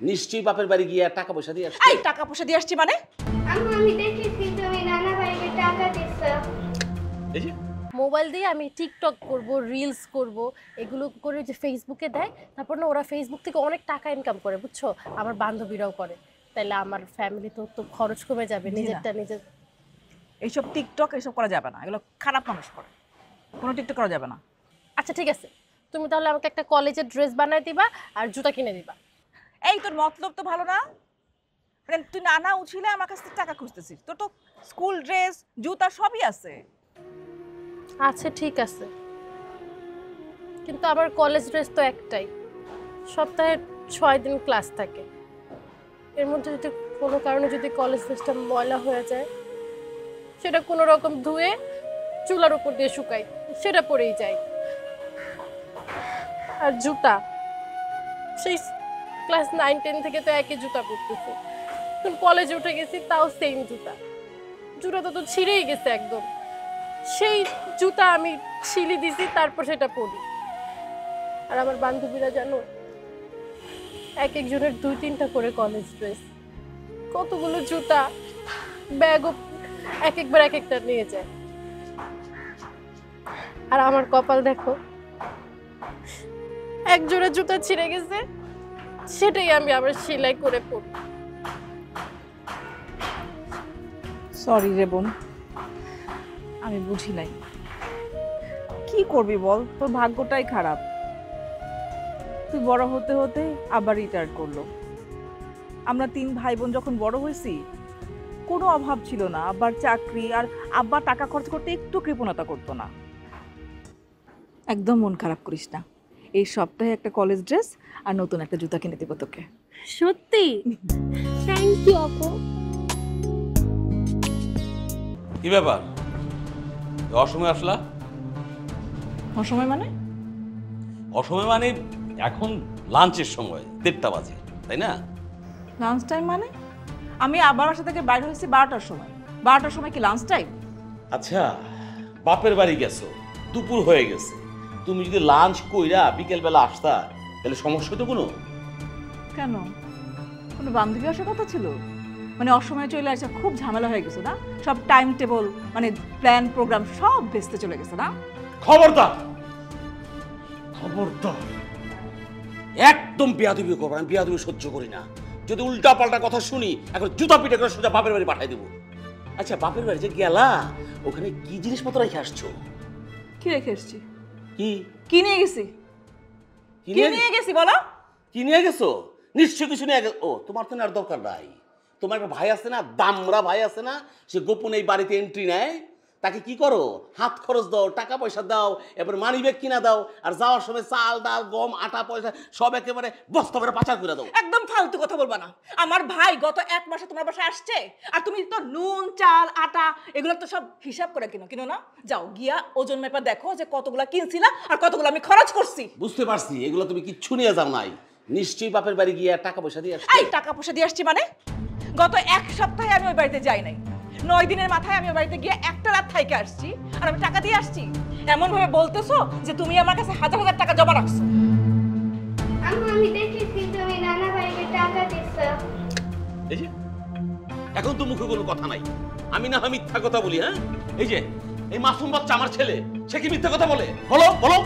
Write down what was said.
নিশ্চয়ই বাপের বাড়ি গিয়ে টাকা পয়সা দিয়ে আসছি। এই টাকা পয়সা দিয়ে আসছি মানে? আমি দেখেছি তুমি নানা ভাইকে টাকা দিছো। এই যে মোবাইল দিয়ে আমি টিকটক করব, রিলস করব, এগুলো করে যে ফেসবুকে দেয়, তারপর না ওরা ফেসবুক থেকে অনেক টাকা ইনকাম করে, বুঝছো? আমার বান্ধবীরাও করে, তাইলে আমার ফ্যামিলি তো খরচ কমে যাবে, নিজেরটা নিজের। এইসব টিকটক এসব করা যাবে না, এগুলো খারাপ মানুষ করে, কোনো টিকটক করা যাবে না। আচ্ছা ঠিক আছে, তুমি তাহলে আমাকে একটা কলেজের ড্রেস বানায় দিবা আর জুতা কিনে দিবা। এই তোর মতলব তো ভালো না, মানে তুই নানা উছিলে আমার কাছ থেকে টাকা খুঁজতেছিস, তোর তো স্কুল ড্রেস জুতা সবই আছে। আচ্ছা ঠিক আছে, কিন্তু আমার কলেজ ড্রেস তো একটাই, সপ্তাহে 6 দিন ক্লাস থাকে, এর মধ্যে যদি কোনো কারণে যদি কলেজ ড্রেসটা ময়লা হয়ে যায়, সেটা কোনো রকম ধুয়ে চুলার উপর দিয়ে শুকাই, সেটা পরেই যায়। আর জুতা, সেই ক্লাস 9-10 থেকে তো একই জুতা পরতেছি, এখন কলেজে উঠে গেছি তাও সেম জুতা, জুতাটা তো ছিঁড়েই গেছে একদম। সেই জুতা আমি ছিলি দিছি, তারপর সেটা পরি। আর আমার বান্ধবীরা জানো, এক একজনের 2-3টা করে কলেজ ড্রেস, কতগুলো জুতা, ব্যাগও এক একবার এক একটা নিয়ে যায়। আর আমার কপাল দেখো, এক জোড়া জুতা ছিঁড়ে গেছে, সেটাই আমি আবার সেলাই করে পরি। সরি রে বোন, আমি বুঝি নাই। কি করবি বল, তোর ভাগ্যটাই খারাপ। তুই বড় হতে হতে আবার রিটায়ার করলো। আমরা 3 ভাই বোন যখন বড় হয়েছি, কোনো অভাব ছিল না, আব্বার চাকরি, আর আব্বা টাকা খরচ করতে একটু কৃপণতা করতো না। একদম মন খারাপ করিস না, এই সপ্তাহে একটা কলেজ ড্রেস আর নতুন একটা জুতা কিনে দিব তোকে। সত্যি? থ্যাংক ইউ আপু। কি ব্যাপার, অসময়ে আসলা? অসময় মানে? অসময় মানে এখন লাঞ্চের সময়, 1:30 বাজে, তাই না? লাঞ্চ টাইম মানে? আমি আবার বাসা থেকে বাইরে হয়েছি 12টার সময়। 12টার সময় কি লাঞ্চ টাইম? আচ্ছা, বাপের বাড়ি গেছো, দুপুর হয়ে গেছে, তুমি যদি লাঞ্চ কইরা বিকেলবেলা আসতা তাহলে সমস্যা তো কোনো? কেন, কোনো বান্ধবী আসার কথা ছিল? মানে অসময়ে চলে আসা, খুব ঝামেলা হয়ে গেছে না? সব টাইম টেবল, মানে প্ল্যান প্রোগ্রাম সব ভেস্তে চলে গেছে না? খবরদার, খবরদার, একদম বেয়াদবি করবো, আমি বেয়াদবি সহ্য করি না। যদি উল্টা পাল্টা কথা শুনি, এখন জুতা পিঠে করে সোজা বাপের বাড়ি পাঠাই দেবো। আচ্ছা, বাপের বাড়ি যে গেলা, ওখানে কি জিনিসপত্র রেখে আসছো? কি রেখে এসছি? কি কি নিয়ে গেছি? কি নিয়ে গেছি বলো? কি নিয়ে গেছো? নিশ্চয় কিছু নিয়ে গেছো। ও, তোমার তো আর দরকার নাই। তোমার একটা ভাই আছে না, দামরা ভাই আছে না, সে গোপনে এই বাড়িতে এন্ট্রি নেয়। তাকে কি করো? হাত খরচ দাও, টাকা পয়সা দাও, এবার মানি ব্যাগ কিনা দাও, আর যাওয়ার সময় চাল ডাল গম আটা পয়সা সব একেবারে বস্তা করে পাচার করে দাও। একদম ফালতু কথা বলবা না। আমার ভাই গত 1 মাসে তোমার বাসায় আসছে, আর তুমি তো নুন চাল আটা এগুলো তো সব হিসাব করে কিনো না? যাও গিয়া ওজন মেপা দেখো যে কতগুলা কিনছিলা আর কতগুলো আমি খরচ করছি। বুঝতে পারছি, এগুলো তুমি কিচ্ছু নিয়ে যাও নাই। নিশ্চয়ই বাপের বাড়ি গিয়ে টাকা পয়সা দিয়ে আসছো। এই টাকা পয়সা দিয়ে আসছি মানে? গত 1 সপ্তাহে আমি ওই বাড়িতে যাই নাই। 9 দিনের মাথায় আমি ওই বাড়িতে গিয়ে একটা রাত থাইকে আসছি, আর আমি টাকা দিয়ে আসছি? এমন ভাবে বলতেছো যে তুমি আমার কাছে হাজার হাজার টাকা জমা রাখছো। আমি দেখেছি তুমি নানা ভাইকে টাকা দিছো। এই যে এখন তো মুখে কোনো কথা নাই, আমি না হয় মিথ্যা কথা বলি? হ্যাঁ, এই যে এই মাসুম বাচ্চা আমার ছেলে, সে কি মিথ্যা কথা বলে? বলো বলো।